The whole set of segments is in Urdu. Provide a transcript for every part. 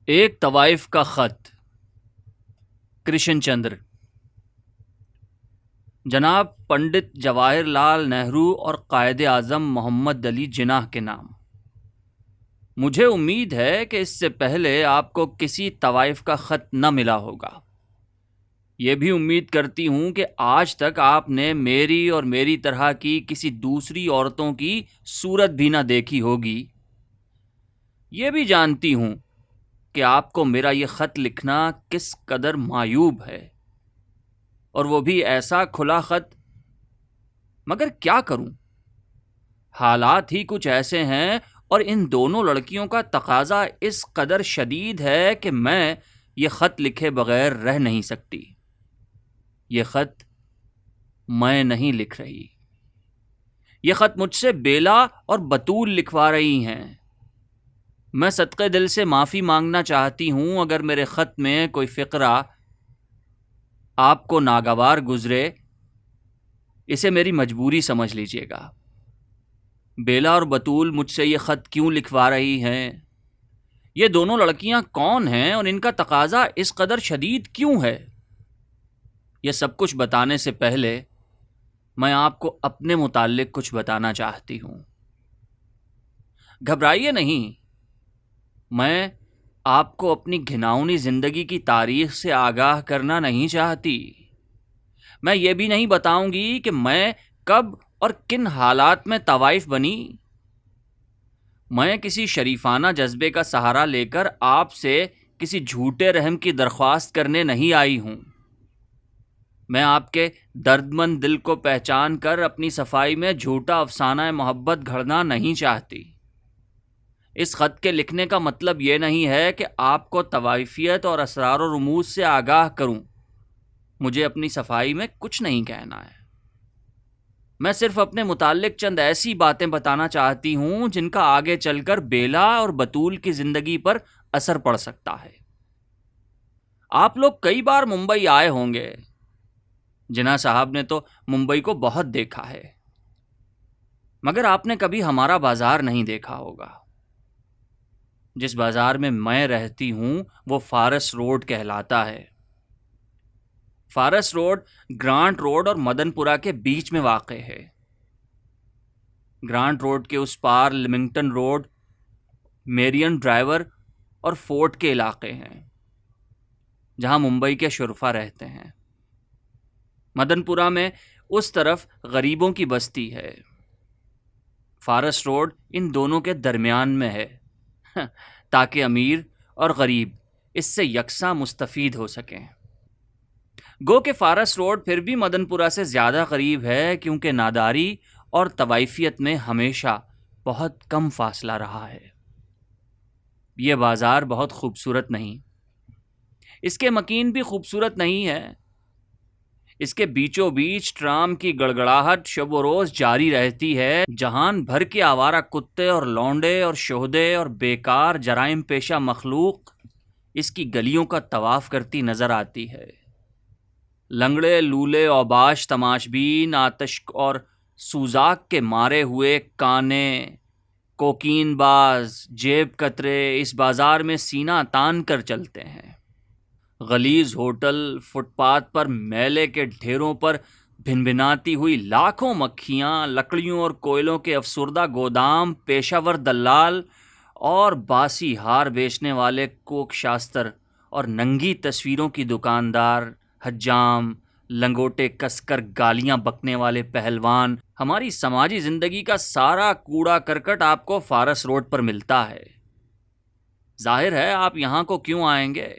ایک طوائف کا خط، کرشن چندر۔ جناب پنڈت جواہر لال نہرو اور قائد اعظم محمد علی جناح کے نام۔ مجھے امید ہے کہ اس سے پہلے آپ کو کسی طوائف کا خط نہ ملا ہوگا۔ یہ بھی امید کرتی ہوں کہ آج تک آپ نے میری اور میری طرح کی کسی دوسری عورتوں کی صورت بھی نہ دیکھی ہوگی۔ یہ بھی جانتی ہوں کہ آپ کو میرا یہ خط لکھنا کس قدر معیوب ہے، اور وہ بھی ایسا کھلا خط۔ مگر کیا کروں، حالات ہی کچھ ایسے ہیں، اور ان دونوں لڑکیوں کا تقاضا اس قدر شدید ہے کہ میں یہ خط لکھے بغیر رہ نہیں سکتی۔ یہ خط میں نہیں لکھ رہی، یہ خط مجھ سے بیلا اور بطول لکھوا رہی ہیں۔ میں صدقے دل سے معافی مانگنا چاہتی ہوں اگر میرے خط میں کوئی فقرہ آپ کو ناگوار گزرے، اسے میری مجبوری سمجھ لیجیے گا۔ بیلا اور بطول مجھ سے یہ خط کیوں لکھوا رہی ہیں؟ یہ دونوں لڑکیاں کون ہیں اور ان کا تقاضا اس قدر شدید کیوں ہے؟ یہ سب کچھ بتانے سے پہلے میں آپ کو اپنے متعلق کچھ بتانا چاہتی ہوں۔ گھبرائیے نہیں، میں آپ کو اپنی گھناؤنی زندگی کی تاریخ سے آگاہ کرنا نہیں چاہتی۔ میں یہ بھی نہیں بتاؤں گی کہ میں کب اور کن حالات میں طوائف بنی۔ میں کسی شریفانہ جذبے کا سہارا لے کر آپ سے کسی جھوٹے رحم کی درخواست کرنے نہیں آئی ہوں۔ میں آپ کے درد مند دل کو پہچان کر اپنی صفائی میں جھوٹا افسانہ محبت گھڑنا نہیں چاہتی۔ اس خط کے لکھنے کا مطلب یہ نہیں ہے کہ آپ کو طوائفیت اور اسرار و رموز سے آگاہ کروں۔ مجھے اپنی صفائی میں کچھ نہیں کہنا ہے۔ میں صرف اپنے متعلق چند ایسی باتیں بتانا چاہتی ہوں جن کا آگے چل کر بیلا اور بطول کی زندگی پر اثر پڑ سکتا ہے۔ آپ لوگ کئی بار ممبئی آئے ہوں گے۔ جناح صاحب نے تو ممبئی کو بہت دیکھا ہے، مگر آپ نے کبھی ہمارا بازار نہیں دیکھا ہوگا۔ جس بازار میں میں رہتی ہوں وہ فارس روڈ کہلاتا ہے۔ فارس روڈ گرانٹ روڈ اور مدن پورہ کے بیچ میں واقع ہے۔ گرانٹ روڈ کے اس پار لیمنگٹن روڈ، میرین ڈرائیور اور فورٹ کے علاقے ہیں جہاں ممبئی کے شرفا رہتے ہیں۔ مدن پورہ میں اس طرف غریبوں کی بستی ہے۔ فارس روڈ ان دونوں کے درمیان میں ہے تاکہ امیر اور غریب اس سے یکساں مستفید ہو سکیں۔ گو کہ فارس روڈ پھر بھی مدن پورہ سے زیادہ قریب ہے، کیونکہ ناداری اور طوائفیت میں ہمیشہ بہت کم فاصلہ رہا ہے۔ یہ بازار بہت خوبصورت نہیں، اس کے مکین بھی خوبصورت نہیں ہے۔ اس کے بیچوں بیچ ٹرام کی گڑگڑاہٹ شب و روز جاری رہتی ہے۔ جہان بھر کے آوارہ کتے اور لونڈے اور شہدے اور بیکار جرائم پیشہ مخلوق اس کی گلیوں کا طواف کرتی نظر آتی ہے۔ لنگڑے لولے اوباش تماشبین آتش اور سوزاک کے مارے ہوئے کانے، کوکین باز، جیب کترے اس بازار میں سینہ تان کر چلتے ہیں۔ غلیظ ہوٹل، فٹ پاتھ پر میلے کے ڈھیروں پر بھن بھناتی ہوئی لاکھوں مکھیاں، لکڑیوں اور کوئلوں کے افسردہ گودام، پیشہ ور دلال اور باسی ہار بیچنے والے کوک شاستر اور ننگی تصویروں کی دکاندار، حجام، لنگوٹے کس کر گالیاں بکنے والے پہلوان، ہماری سماجی زندگی کا سارا کوڑا کرکٹ آپ کو فارس روڈ پر ملتا ہے۔ ظاہر ہے آپ یہاں کو کیوں آئیں گے؟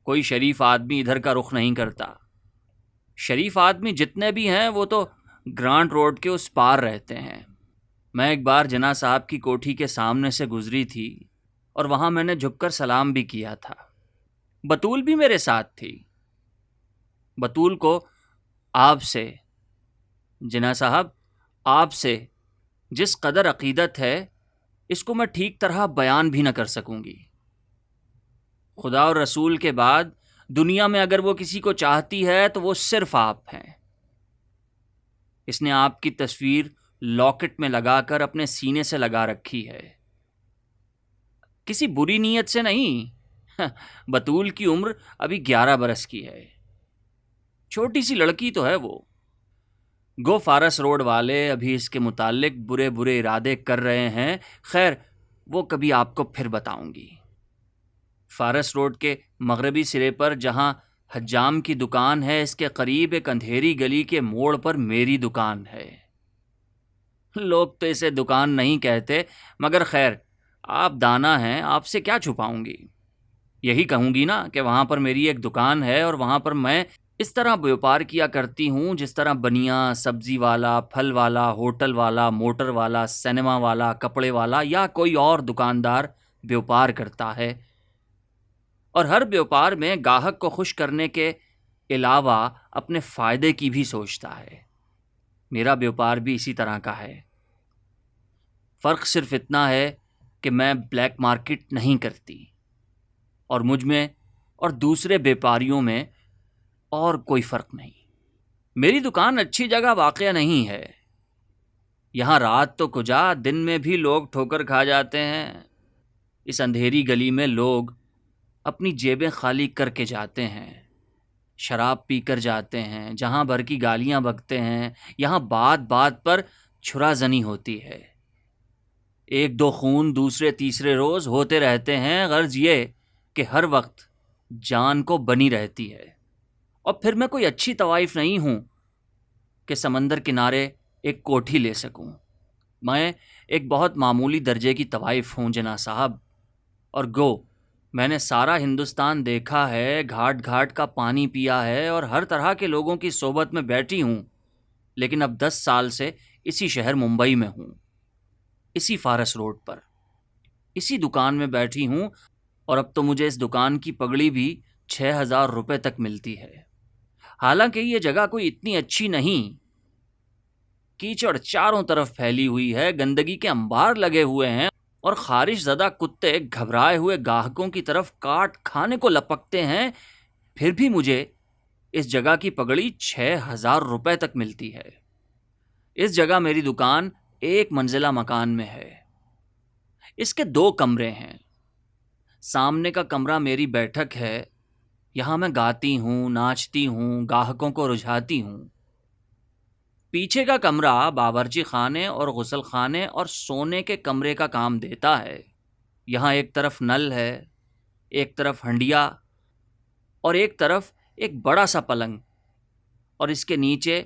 کوئی شریف آدمی ادھر کا رخ نہیں کرتا۔ شریف آدمی جتنے بھی ہیں وہ تو گرانٹ روڈ کے اس پار رہتے ہیں۔ میں ایک بار جناح صاحب کی کوٹھی کے سامنے سے گزری تھی اور وہاں میں نے جھک کر سلام بھی کیا تھا۔ بطول بھی میرے ساتھ تھی۔ بطول کو آپ سے، جناح صاحب، آپ سے جس قدر عقیدت ہے اس کو میں ٹھیک طرح بیان بھی نہ کر سکوں گی۔ خدا اور رسول کے بعد دنیا میں اگر وہ کسی کو چاہتی ہے تو وہ صرف آپ ہیں۔ اس نے آپ کی تصویر لاکٹ میں لگا کر اپنے سینے سے لگا رکھی ہے۔ کسی بری نیت سے نہیں، بطول کی عمر ابھی 11 برس کی ہے، چھوٹی سی لڑکی تو ہے وہ۔ گو فارس روڈ والے ابھی اس کے متعلق برے برے ارادے کر رہے ہیں، خیر وہ کبھی آپ کو پھر بتاؤں گی۔ فارس روڈ کے مغربی سرے پر جہاں حجام کی دکان ہے، اس کے قریب ایک اندھیری گلی کے موڑ پر میری دکان ہے۔ لوگ تو اسے دکان نہیں کہتے، مگر خیر آپ دانا ہیں، آپ سے کیا چھپاؤں گی۔ یہی کہوں گی نا کہ وہاں پر میری ایک دکان ہے، اور وہاں پر میں اس طرح بیوپار کیا کرتی ہوں جس طرح بنیا، سبزی والا، پھل والا، ہوٹل والا، موٹر والا، سینما والا، کپڑے والا یا کوئی اور دکاندار بیوپار کرتا ہے، اور ہر بیوپار میں گاہک کو خوش کرنے کے علاوہ اپنے فائدے کی بھی سوچتا ہے۔ میرا بیوپار بھی اسی طرح کا ہے۔ فرق صرف اتنا ہے کہ میں بلیک مارکیٹ نہیں کرتی، اور مجھ میں اور دوسرے بیپاریوں میں اور کوئی فرق نہیں۔ میری دکان اچھی جگہ واقع نہیں ہے، یہاں رات تو کجا دن میں بھی لوگ ٹھوکر کھا جاتے ہیں۔ اس اندھیری گلی میں لوگ اپنی جیبیں خالی کر کے جاتے ہیں، شراب پی کر جاتے ہیں، جہاں بھر کی گالیاں بکتے ہیں، یہاں بات بات پر چھرا زنی ہوتی ہے، ایک دو خون دوسرے تیسرے روز ہوتے رہتے ہیں، غرض یہ کہ ہر وقت جان کو بنی رہتی ہے۔ اور پھر میں کوئی اچھی طوائف نہیں ہوں کہ سمندر کنارے ایک کوٹھی لے سکوں، میں ایک بہت معمولی درجے کی طوائف ہوں جناح صاحب، اور گو میں نے سارا ہندوستان دیکھا ہے، گھاٹ گھاٹ کا پانی پیا ہے، اور ہر طرح کے لوگوں کی صحبت میں بیٹھی ہوں، لیکن اب 10 سال سے اسی شہر ممبئی میں ہوں، اسی فارس روڈ پر اسی دکان میں بیٹھی ہوں، اور اب تو مجھے اس دکان کی پگڑی بھی 6,000 روپے تک ملتی ہے۔ حالانکہ یہ جگہ کوئی اتنی اچھی نہیں، کیچڑ چاروں طرف پھیلی ہوئی ہے، گندگی کے انبار لگے ہوئے ہیں، اور خارش زدہ کتے گھبرائے ہوئے گاہکوں کی طرف کاٹ کھانے کو لپکتے ہیں، پھر بھی مجھے اس جگہ کی پگڑی 6,000 روپے تک ملتی ہے۔ اس جگہ میری دکان 1 منزلہ مکان میں ہے، اس کے 2 کمرے ہیں۔ سامنے کا کمرہ میری بیٹھک ہے، یہاں میں گاتی ہوں، ناچتی ہوں، گاہکوں کو رجھاتی ہوں۔ پیچھے کا کمرہ باورچی خانے اور غسل خانے اور سونے کے کمرے کا کام دیتا ہے۔ یہاں ایک طرف نل ہے، ایک طرف ہنڈیا، اور ایک طرف ایک بڑا سا پلنگ، اور اس کے نیچے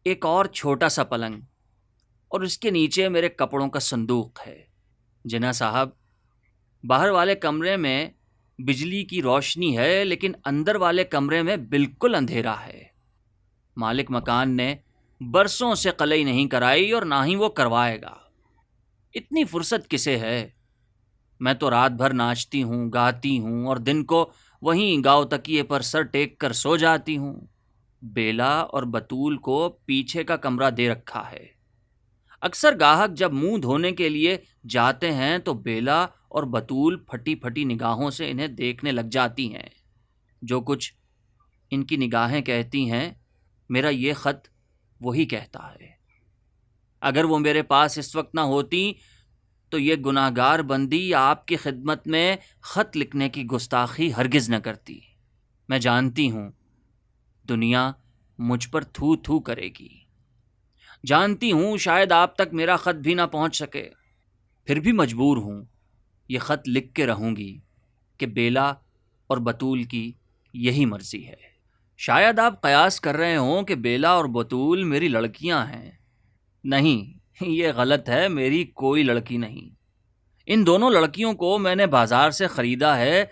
ایک اور چھوٹا سا پلنگ، اور اس کے نیچے میرے کپڑوں کا صندوق ہے۔ جناح صاحب، باہر والے کمرے میں بجلی کی روشنی ہے، لیکن اندر والے کمرے میں بالکل اندھیرا ہے۔ مالک مکان نے برسوں سے قلعی نہیں کرائی، اور نہ ہی وہ کروائے گا۔ اتنی فرصت کسے ہے؟ میں تو رات بھر ناچتی ہوں، گاتی ہوں، اور دن کو وہیں گاؤ تکیے پر سر ٹیک کر سو جاتی ہوں۔ بیلا اور بطول کو پیچھے کا کمرہ دے رکھا ہے۔ اکثر گاہک جب منہ دھونے کے لیے جاتے ہیں تو بیلا اور بطول پھٹی پھٹی نگاہوں سے انہیں دیکھنے لگ جاتی ہیں۔ جو کچھ ان کی نگاہیں کہتی ہیں، میرا یہ خط وہی کہتا ہے۔ اگر وہ میرے پاس اس وقت نہ ہوتی تو یہ گناہگار بندی آپ کی خدمت میں خط لکھنے کی گستاخی ہرگز نہ کرتی۔ میں جانتی ہوں دنیا مجھ پر تھو تھو کرے گی، جانتی ہوں شاید آپ تک میرا خط بھی نہ پہنچ سکے، پھر بھی مجبور ہوں یہ خط لکھ کے رہوں گی کہ بیلا اور بطول کی یہی مرضی ہے۔ شاید آپ قیاس کر رہے ہوں کہ بیلا اور بطول میری لڑکیاں ہیں۔ نہیں، یہ غلط ہے، میری کوئی لڑکی نہیں۔ ان دونوں لڑکیوں کو میں نے بازار سے خریدا ہے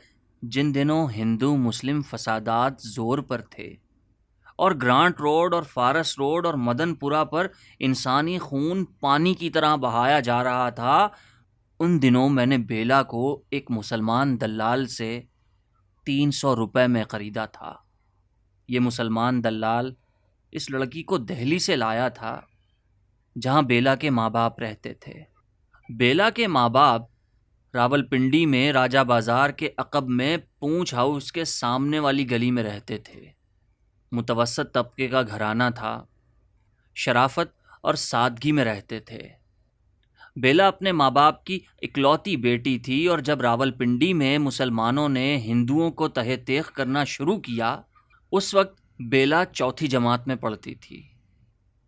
جن دنوں ہندو مسلم فسادات زور پر تھے، اور گرانٹ روڈ اور فارس روڈ اور مدن پورہ پر انسانی خون پانی کی طرح بہایا جا رہا تھا۔ ان دنوں میں نے بیلا کو ایک مسلمان دلال سے 300 روپے میں خریدا تھا۔ یہ مسلمان دلال اس لڑکی کو دہلی سے لایا تھا جہاں بیلا کے ماں باپ رہتے تھے۔ بیلا کے ماں باپ راولپنڈی میں راجہ بازار کے عقب میں پونچھ ہاؤس کے سامنے والی گلی میں رہتے تھے۔ متوسط طبقے کا گھرانہ تھا، شرافت اور سادگی میں رہتے تھے۔ بیلا اپنے ماں باپ کی اکلوتی بیٹی تھی، اور جب راولپنڈی میں مسلمانوں نے ہندوؤں کو تہہ تیغ کرنا شروع کیا، اس وقت بیلا چوتھی جماعت میں پڑھتی تھی۔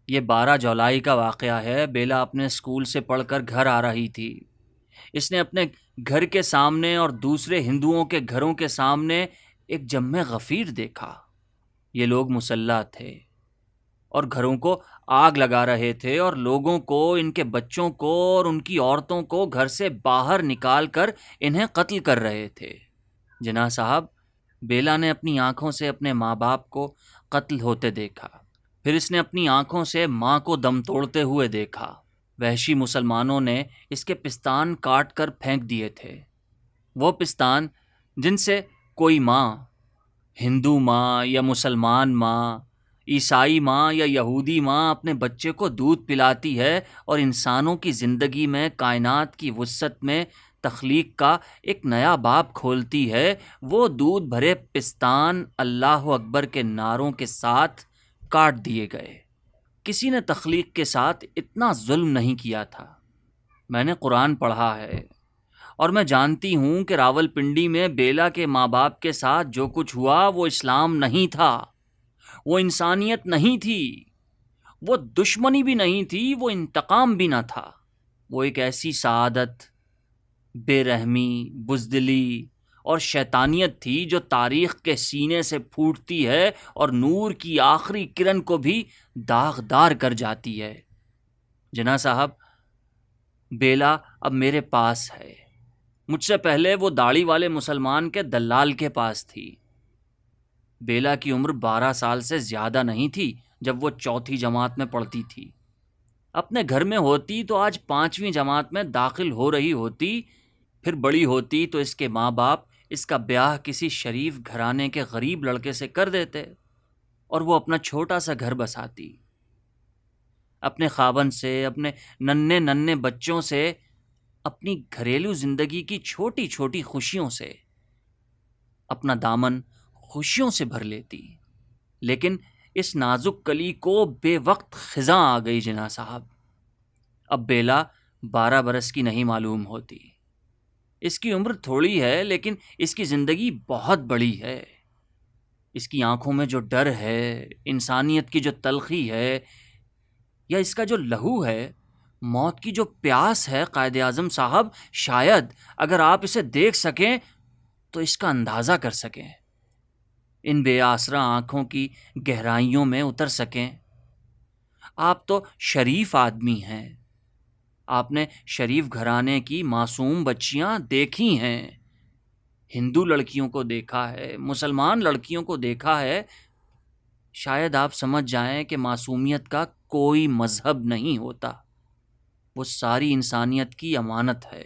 یہ 12 جولائی کا واقعہ ہے۔ بیلا اپنے اسکول سے پڑھ کر گھر آ رہی تھی۔ اس نے اپنے گھر کے سامنے اور دوسرے ہندوؤں کے گھروں کے سامنے ایک جمع غفیر دیکھا۔ یہ لوگ مسلح تھے اور گھروں کو آگ لگا رہے تھے، اور لوگوں کو، ان کے بچوں کو اور ان کی عورتوں کو گھر سے باہر نکال کر انہیں قتل کر رہے تھے۔ جناح صاحب، بیلا نے اپنی آنکھوں سے اپنے ماں باپ کو قتل ہوتے دیکھا۔ پھر اس نے اپنی آنکھوں سے ماں کو دم توڑتے ہوئے دیکھا۔ وحشی مسلمانوں نے اس کے پستان کاٹ کر پھینک دیے تھے، وہ پستان جن سے کوئی ماں، ہندو ماں یا مسلمان ماں، عیسائی ماں یا یہودی ماں اپنے بچے کو دودھ پلاتی ہے اور انسانوں کی زندگی میں، کائنات کی وسعت میں تخلیق کا ایک نیا باب کھولتی ہے، وہ دودھ بھرے پستان اللہ اکبر کے نعروں کے ساتھ کاٹ دیے گئے۔ کسی نے تخلیق کے ساتھ اتنا ظلم نہیں کیا تھا۔ میں نے قرآن پڑھا ہے اور میں جانتی ہوں کہ راولپنڈی میں بیلا کے ماں باپ کے ساتھ جو کچھ ہوا وہ اسلام نہیں تھا، وہ انسانیت نہیں تھی، وہ دشمنی بھی نہیں تھی، وہ انتقام بھی نہ تھا۔ وہ ایک ایسی سعادت، بے رحمی، بزدلی اور شیطانیت تھی جو تاریخ کے سینے سے پھوٹتی ہے اور نور کی آخری کرن کو بھی داغدار کر جاتی ہے۔ جناح صاحب، بیلا اب میرے پاس ہے۔ مجھ سے پہلے وہ داڑھی والے مسلمان کے دلال کے پاس تھی۔ بیلا کی عمر 12 سال سے زیادہ نہیں تھی جب وہ چوتھی جماعت میں پڑھتی تھی۔ اپنے گھر میں ہوتی تو آج 5ویں جماعت میں داخل ہو رہی ہوتی، پھر بڑی ہوتی تو اس کے ماں باپ اس کا بیاہ کسی شریف گھرانے کے غریب لڑکے سے کر دیتے اور وہ اپنا چھوٹا سا گھر بساتی، اپنے خاوند سے، اپنے ننھے ننھے بچوں سے، اپنی گھریلو زندگی کی چھوٹی چھوٹی خوشیوں سے اپنا دامن خوشیوں سے بھر لیتی۔ لیکن اس نازک کلی کو بے وقت خزاں آ گئی جناح صاحب۔ اب بیلا 12 برس کی نہیں معلوم ہوتی۔ اس کی عمر تھوڑی ہے لیکن اس کی زندگی بہت بڑی ہے۔ اس کی آنکھوں میں جو ڈر ہے، انسانیت کی جو تلخی ہے، یا اس کا جو لہو ہے، موت کی جو پیاس ہے، قائد اعظم صاحب، شاید اگر آپ اسے دیکھ سکیں تو اس کا اندازہ کر سکیں، ان بے آسرا آنکھوں کی گہرائیوں میں اتر سکیں۔ آپ تو شریف آدمی ہیں، آپ نے شریف گھرانے کی معصوم بچیاں دیکھی ہیں، ہندو لڑکیوں کو دیکھا ہے، مسلمان لڑکیوں کو دیکھا ہے۔ شاید آپ سمجھ جائیں کہ معصومیت کا کوئی مذہب نہیں ہوتا، وہ ساری انسانیت کی امانت ہے،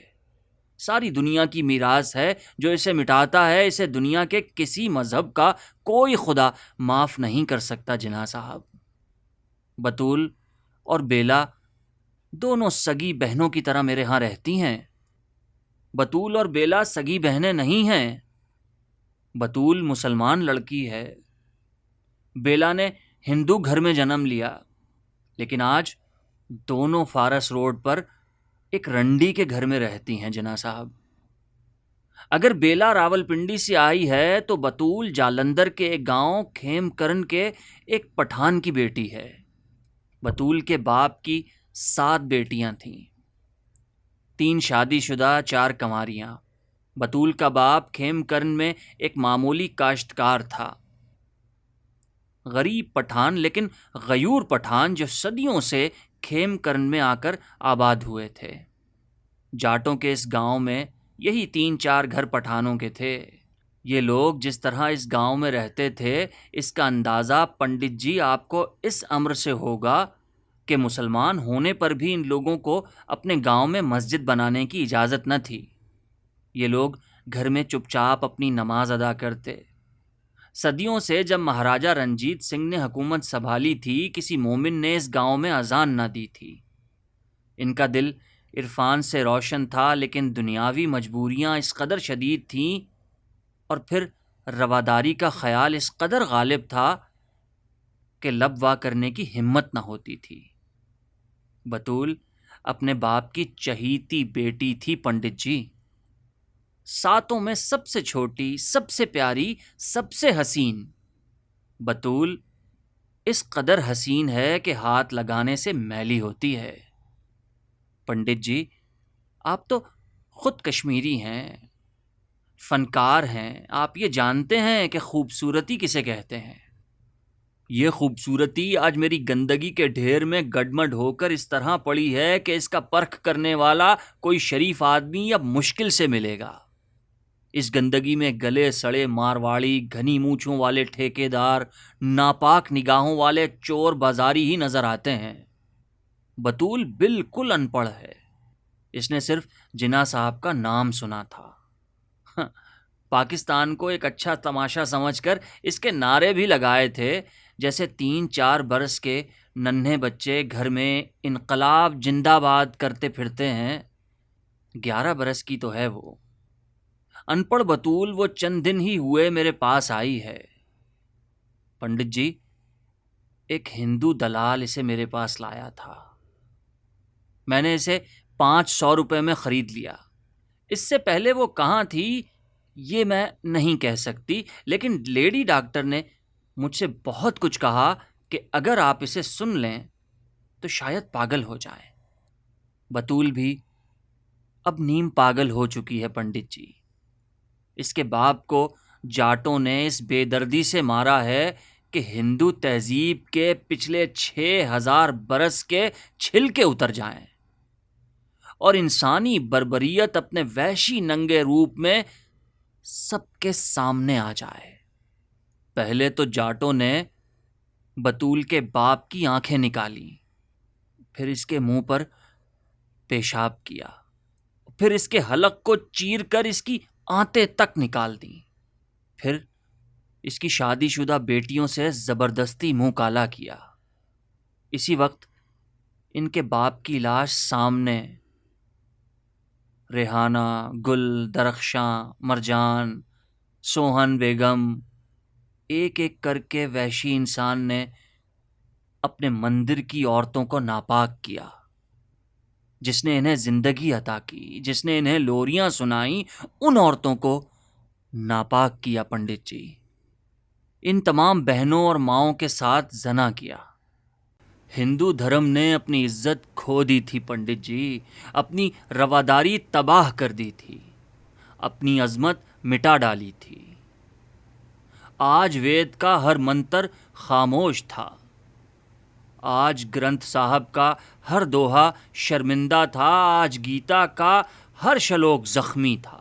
ساری دنیا کی میراث ہے۔ جو اسے مٹاتا ہے، اسے دنیا کے کسی مذہب کا کوئی خدا معاف نہیں کر سکتا جناح صاحب۔ بطول اور بیلا دونوں سگی بہنوں کی طرح میرے ہاں رہتی ہیں۔ بطول اور بیلا سگی بہنیں نہیں ہیں۔ بطول مسلمان لڑکی ہے، بیلا نے ہندو گھر میں جنم لیا، لیکن آج دونوں فارس روڈ پر ایک رنڈی کے گھر میں رہتی ہیں جناح صاحب۔ اگر بیلا راولپنڈی سے آئی ہے تو بطول جالندھر کے ایک گاؤں کھیم کرن کے ایک پٹھان کی بیٹی ہے۔ بطول کے باپ کی 7 بیٹیاں تھیں، 3 شادی شدہ، 4 کنواریاں۔ بطول کا باپ کھیم کرن میں ایک معمولی کاشتکار تھا، غریب پٹھان، لیکن غیور پٹھان جو صدیوں سے کھیم کرن میں آ کر آباد ہوئے تھے۔ جاٹوں کے اس گاؤں میں یہی 3-4 گھر پٹھانوں کے تھے۔ یہ لوگ جس طرح اس گاؤں میں رہتے تھے، اس کا اندازہ پنڈت جی آپ کو اس امر سے ہوگا کہ مسلمان ہونے پر بھی ان لوگوں کو اپنے گاؤں میں مسجد بنانے کی اجازت نہ تھی۔ یہ لوگ گھر میں چپ چاپ اپنی نماز ادا کرتے۔ صدیوں سے جب مہاراجہ رنجیت سنگھ نے حکومت سنبھالی تھی، کسی مومن نے اس گاؤں میں اذان نہ دی تھی۔ ان کا دل عرفان سے روشن تھا، لیکن دنیاوی مجبوریاں اس قدر شدید تھیں اور پھر رواداری کا خیال اس قدر غالب تھا کہ لب وا کرنے کی ہمت نہ ہوتی تھی۔ بطول اپنے باپ کی چہیتی بیٹی تھی پنڈت جی، ساتوں میں سب سے چھوٹی، سب سے پیاری، سب سے حسین۔ بطول اس قدر حسین ہے کہ ہاتھ لگانے سے میلی ہوتی ہے۔ پنڈت جی، آپ تو خود کشمیری ہیں، فنکار ہیں، آپ یہ جانتے ہیں کہ خوبصورتی کسے کہتے ہیں۔ یہ خوبصورتی آج میری گندگی کے ڈھیر میں گڈمڈ ہو کر اس طرح پڑی ہے کہ اس کا پرکھ کرنے والا کوئی شریف آدمی اب مشکل سے ملے گا۔ اس گندگی میں گلے سڑے مارواڑی، گھنی مونچھوں والے ٹھیکیدار، ناپاک نگاہوں والے چور بازاری ہی نظر آتے ہیں۔ بطول بالکل ان پڑھ ہے، اس نے صرف جناح صاحب کا نام سنا تھا۔ پاکستان کو ایک اچھا تماشا سمجھ کر اس کے نعرے بھی لگائے تھے، جیسے 3-4 برس کے ننھے بچے گھر میں انقلاب زندہ باد کرتے پھرتے ہیں۔ 11 برس کی تو ہے وہ۔ ان پڑھ بطول وہ چند دن ہی ہوئے میرے پاس آئی ہے۔ پنڈت جی، ایک ہندو دلال اسے میرے پاس لایا تھا، میں نے اسے 500 روپے میں خرید لیا۔ اس سے پہلے وہ کہاں تھی یہ میں نہیں کہہ سکتی، لیکن لیڈی ڈاکٹر نے مجھ سے بہت کچھ کہا کہ اگر آپ اسے سن لیں تو شاید پاگل ہو جائیں۔ بطول بھی اب نیم پاگل ہو چکی ہے پنڈت جی۔ اس کے باپ کو جاٹوں نے اس بے دردی سے مارا ہے کہ ہندو تہذیب کے پچھلے 6000 برس کے چھلکے اتر جائیں اور انسانی بربریت اپنے وحشی ننگے روپ میں سب کے سامنے آ جائے۔ پہلے تو جاٹوں نے بطول کے باپ کی آنکھیں نکالی، پھر اس کے منہ پر پیشاب کیا، پھر اس کے حلق کو چیر کر اس کی آنتیں تک نکال دیں، پھر اس کی شادی شدہ بیٹیوں سے زبردستی منہ کالا کیا۔ اسی وقت ان کے باپ کی لاش سامنے ریحانہ، گل، درخشاں، مرجان، سوہن بیگم، ایک ایک کر کے وحشی انسان نے اپنے مندر کی عورتوں کو ناپاک کیا۔ جس نے انہیں زندگی عطا کی، جس نے انہیں لوریاں سنائیں، ان عورتوں کو ناپاک کیا پنڈت جی۔ ان تمام بہنوں اور ماؤں کے ساتھ زنا کیا۔ ہندو دھرم نے اپنی عزت کھو دی تھی پنڈت جی، اپنی رواداری تباہ کر دی تھی، اپنی عظمت مٹا ڈالی تھی۔ آج وید کا ہر منتر خاموش تھا، آج گرنتھ صاحب کا ہر دوہا شرمندہ تھا، آج گیتا کا ہر شلوک زخمی تھا۔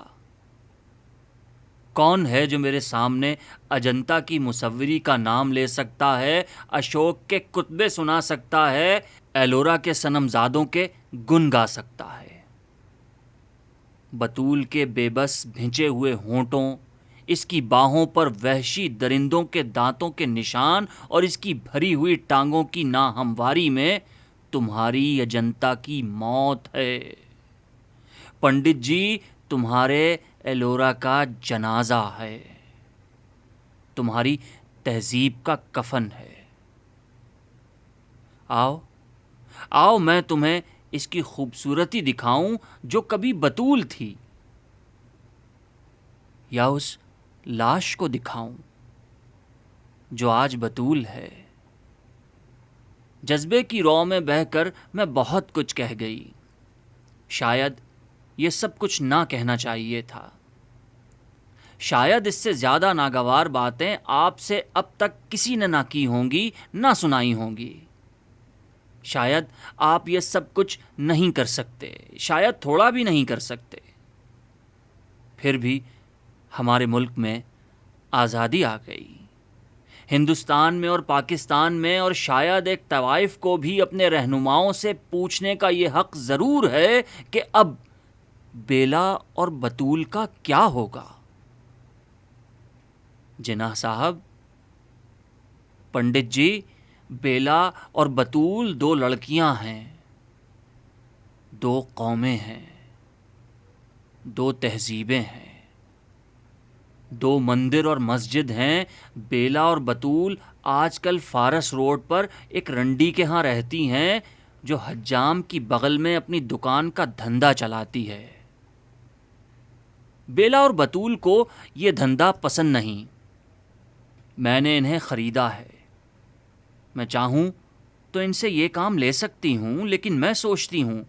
کون ہے جو میرے سامنے اجنتا کی مصوری کا نام لے سکتا ہے، اشوک کے کتبے سنا سکتا ہے، ایلورا کے صنم زادوں کے گن گا سکتا ہے؟ بطول کے بے بس بھنچے ہوئے ہونٹوں، اس کی باہوں پر وحشی درندوں کے دانتوں کے نشان اور اس کی بھری ہوئی ٹانگوں کی ناہمواری میں تمہاری اجنتا کی موت ہے۔ پنڈت جی، تمہارے ایلورا کا جنازہ ہے، تمہاری تہذیب کا کفن ہے۔ آؤ آؤ، میں تمہیں اس کی خوبصورتی دکھاؤں جو کبھی بطول تھی، یا اس لاش کو دکھاؤں جو آج بطول ہے۔ جذبے کی رو میں بہہ کر میں بہت کچھ کہہ گئی، شاید یہ سب کچھ نہ کہنا چاہیے تھا، شاید اس سے زیادہ ناگوار باتیں آپ سے اب تک کسی نے نہ کی ہوں گی، نہ سنائی ہوں گی۔ شاید آپ یہ سب کچھ نہیں کر سکتے، شاید تھوڑا بھی نہیں کر سکتے، پھر بھی ہمارے ملک میں آزادی آ گئی، ہندوستان میں اور پاکستان میں، اور شاید ایک طوائف کو بھی اپنے رہنماؤں سے پوچھنے کا یہ حق ضرور ہے کہ اب بیلا اور بطول کا کیا ہوگا۔ جناح صاحب، پنڈت جی، بیلا اور بطول 2 لڑکیاں ہیں، 2 قومیں ہیں، 2 تہذیبیں ہیں، 2 مندر اور مسجد ہیں۔ بیلا اور بطول آج کل فارس روڈ پر ایک رنڈی کے ہاں رہتی ہیں، جو حجام کی بغل میں اپنی دکان کا دھندا چلاتی ہے۔ بیلا اور بطول کو یہ دھندا پسند نہیں۔ میں نے انہیں خریدا ہے۔ میں چاہوں تو ان سے یہ کام لے سکتی ہوں، لیکن میں سوچتی ہوں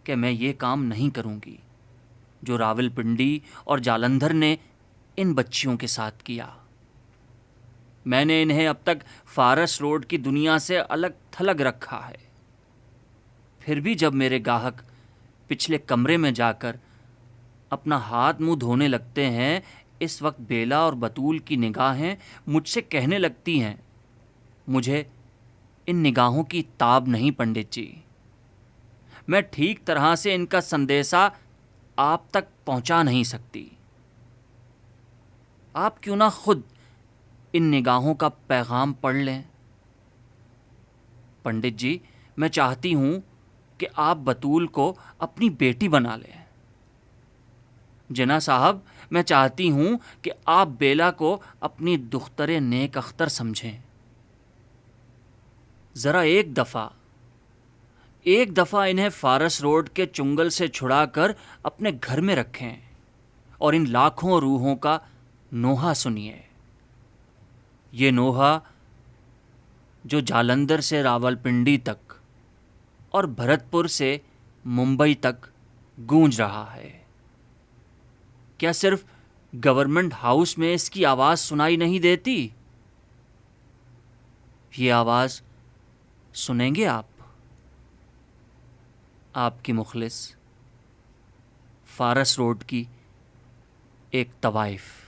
کہ میں یہ کام نہیں کروں گی جو راولپنڈی اور جالندھر نے ان بچیوں کے ساتھ کیا۔ میں نے انہیں اب تک فارس روڈ کی دنیا سے الگ تھلگ رکھا ہے۔ پھر بھی جب میرے گاہک پچھلے کمرے میں جا کر اپنا ہاتھ منہ دھونے لگتے ہیں، اس وقت بیلا اور بطول کی نگاہیں مجھ سے کہنے لگتی ہیں، مجھے ان نگاہوں کی تاب نہیں پنڈت جی، میں ٹھیک طرح سے ان کا سندیسہ آپ تک پہنچا نہیں سکتی۔ آپ کیوں نہ خود ان نگاہوں کا پیغام پڑھ لیں؟ پنڈت جی، میں چاہتی ہوں کہ آپ بطول کو اپنی بیٹی بنا لیں۔ جنا صاحب، میں چاہتی ہوں کہ آپ بیلا کو اپنی دختر نیک اختر سمجھیں۔ ذرا ایک دفعہ انہیں فارس روڈ کے چنگل سے چھڑا کر اپنے گھر میں رکھیں اور ان لاکھوں روحوں کا نوحہ سنیے۔ یہ نوحہ جو جالندھر سے راولپنڈی تک اور بھرت پور سے ممبئی تک گونج رہا ہے۔ کیا صرف گورنمنٹ ہاؤس میں اس کی آواز سنائی نہیں دیتی؟ یہ آواز سنیں گے آپ کی مخلص، فارس روڈ کی ایک طوائف۔